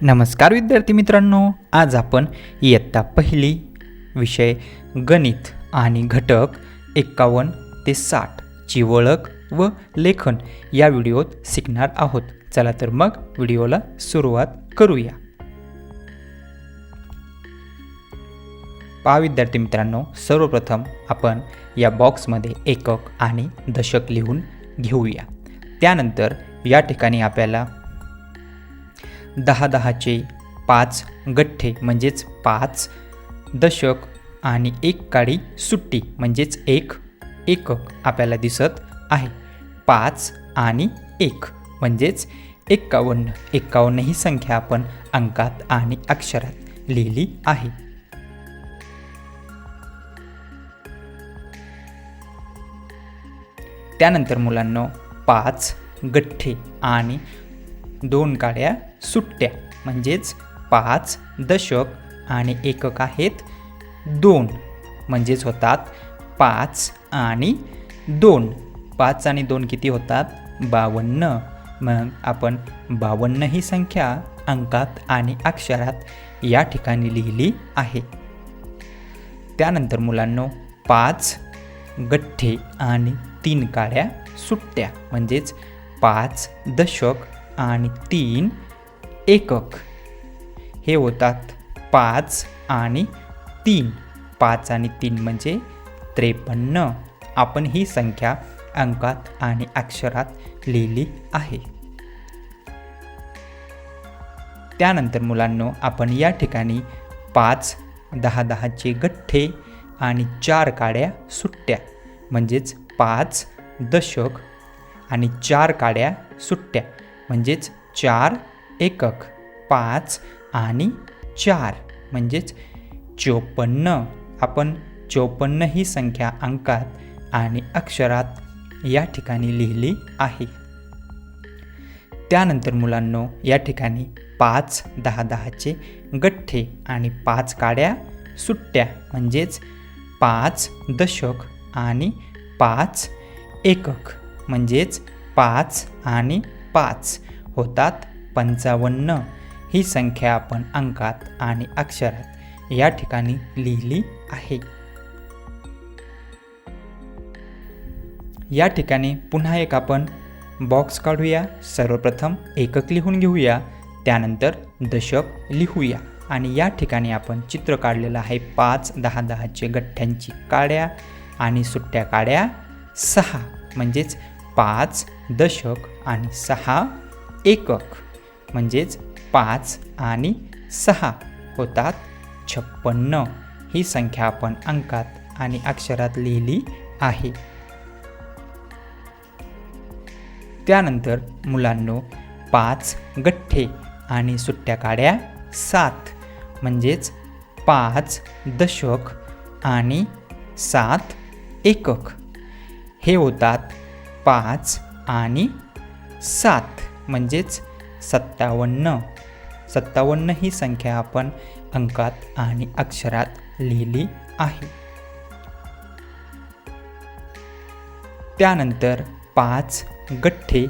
नमस्कार विद्यार्थी मित्रांनो, आज आपण इयत्ता पहिली विषय गणित आणि घटक 51 ते 60 ची ओळख व लेखन या व्हिडिओत शिकणार आहोत। चला तर मग व्हिडिओला सुरुवात करूया। पहा विद्यार्थी मित्रांनो, सर्वप्रथम आपण या बॉक्समध्ये एकक आणि दशक लिहून घेऊया। त्यानंतर या ठिकाणी आपल्याला 10-10चे 5 गठ्ठे म्हणजेच 5 दशक आणि एक काडी सुट्टी म्हणजेच एक एकक आपल्याला दिसत आहे। 5 आणि 1 म्हणजेच 51। 51 ही संख्या आपण अंकात आणि अक्षरात लिहिली आहे। त्यानंतर मुलांनो 5 गठ्ठे आणि 2 काड्या सुट्ट्या म्हणजेच 5 दशक आणि एकक आहेत 2 म्हणजेच होतात 5 आणि 2। 5 आणि 2 किती होतात? 52। मग आपण 52 ही संख्या अंकात आणि अक्षरात या ठिकाणी लिहिली आहे। त्यानंतर मुलांनो 5 गठ्ठे आणि 3 काड्या सुट्ट्या म्हणजेच 5 दशक आणि 3 एकक हे होतात 5 आणि 3। 5 आणि 3 म्हणजे 53। आपण ही संख्या अंकात आणि अक्षरात लिहिली आहे। त्यानंतर मुलांनो आपण या ठिकाणी 5 10-10चे गठ्ठे आणि 4 काड्या सुट्ट्या म्हणजेच 5 दशक आणि 4 काड्या सुट्ट्या म्हणजेच 4 एकक। 5 आणि 4 म्हणजेच 54। आपण 54 ही संख्या अंकात आणि अक्षरात या ठिकाणी लिहिली आहे। त्यानंतर मुलांनो या ठिकाणी 5 10-10चे गठ्ठे आणि 5 काड्या सुट्ट्या म्हणजेच 5 दशक आणि 5 एकक म्हणजेच 5 आणि 5 होतात 55। ही संख्या आपण अंकात आणि अक्षरात या ठिकाणी लिहिली आहे। या ठिकाणी पुन्हा एक आपण बॉक्स काढूया। सर्वप्रथम एकक लिहून घेऊया, त्यानंतर दशक लिहूया आणि या ठिकाणी आपण चित्र काढलेलं आहे 5 10-10चे गठ्ठ्यांची काड्या आणि सुट्ट्या काड्या 6 म्हणजेच 5 दशक आणि 6 एकक म्हणजेच 5 आणि 6 होतात 56। ही संख्या आपण अंकात आणि अक्षरात लिहिली आहे। त्यानंतर मुलांनो 5 गठ्ठे आणि सुट्ट्या काड्या 7 म्हणजेच 5 दशक आणि 7 एकक हे होतात 5 आणि 7 म्हणजेच 57। 57 ही संख्या आपण अंकात आणि अक्षरात लिहिली आहे। त्यानंतर 5 गठ्ठे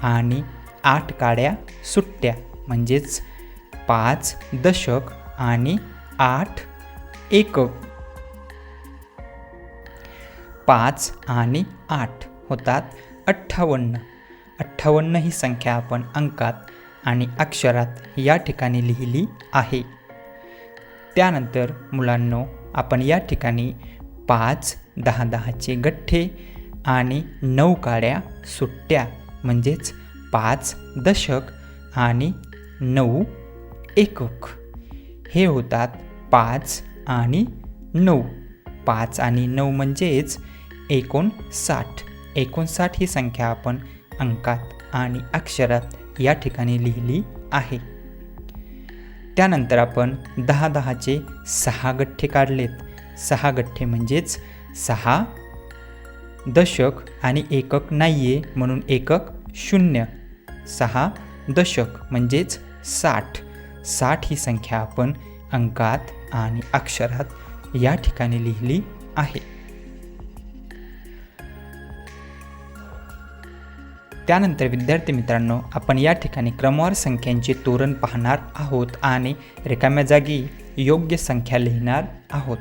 आणि 8 काड्या सुट्ट्या म्हणजेच 5 दशक आणि 8 एकक। 5 आणि 8 होतात 58। 58 ही संख्या आपण अंकात आणि अक्षरात या ठिकाणी लिहिली आहे। त्यानंतर मुलांनो आपण या ठिकाणी 5 10-10चे गठ्ठे आणि 9 काड्या सुट्ट्या म्हणजेच 5 दशक आणि 9 एकक हे होतात 5 आणि 9। 5 आणि 9 म्हणजेच 59। 59 ही संख्या आपण अंकात आणि अक्षरात या ठिकाणी लिहिली आहे। त्यानंतर आपण 10-10चे 6 गठ्ठे काढलेत। 6 गठ्ठे म्हणजेच 6 दशक आणि एकक नाहीये म्हणून एकक 0। 6 दशक म्हणजेच 60। 60 ही संख्या आपण अंकात आणि अक्षरात या ठिकाणी लिहिली आहे। त्यानंतर विद्यार्थी मित्रांनो, आपण या ठिकाणी क्रमवार संख्यांचे तोरण पाहणार आहोत आणि रिकाम्या जागी योग्य संख्या लिहिणार आहोत.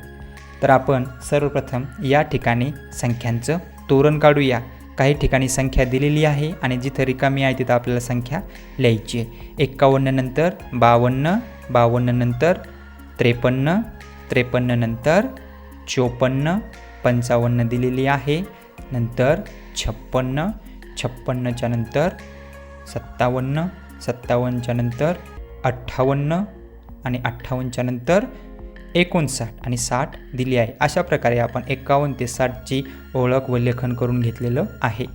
तर आपण सर्वप्रथम या ठिकाणी संख्यांचं तोरण काढूया. काही ठिकाणी संख्या दिलेली आहे आणि जिथं रिकामी आहे तिथं आपल्याला संख्या लिहायची आहे. 51 नंतर 52, 52 नंतर 53, 53 नंतर 54, 55 दिलेली आहे. नंतर 56, 56च्या नंतर 57, 57च्या नंतर 58 आणि 58च्या नंतर 59 आणि 60 दिली आहे. अशा प्रकारे आपण 51 ते 60ची ओळख व लेखन करून घेतलेलं आहे.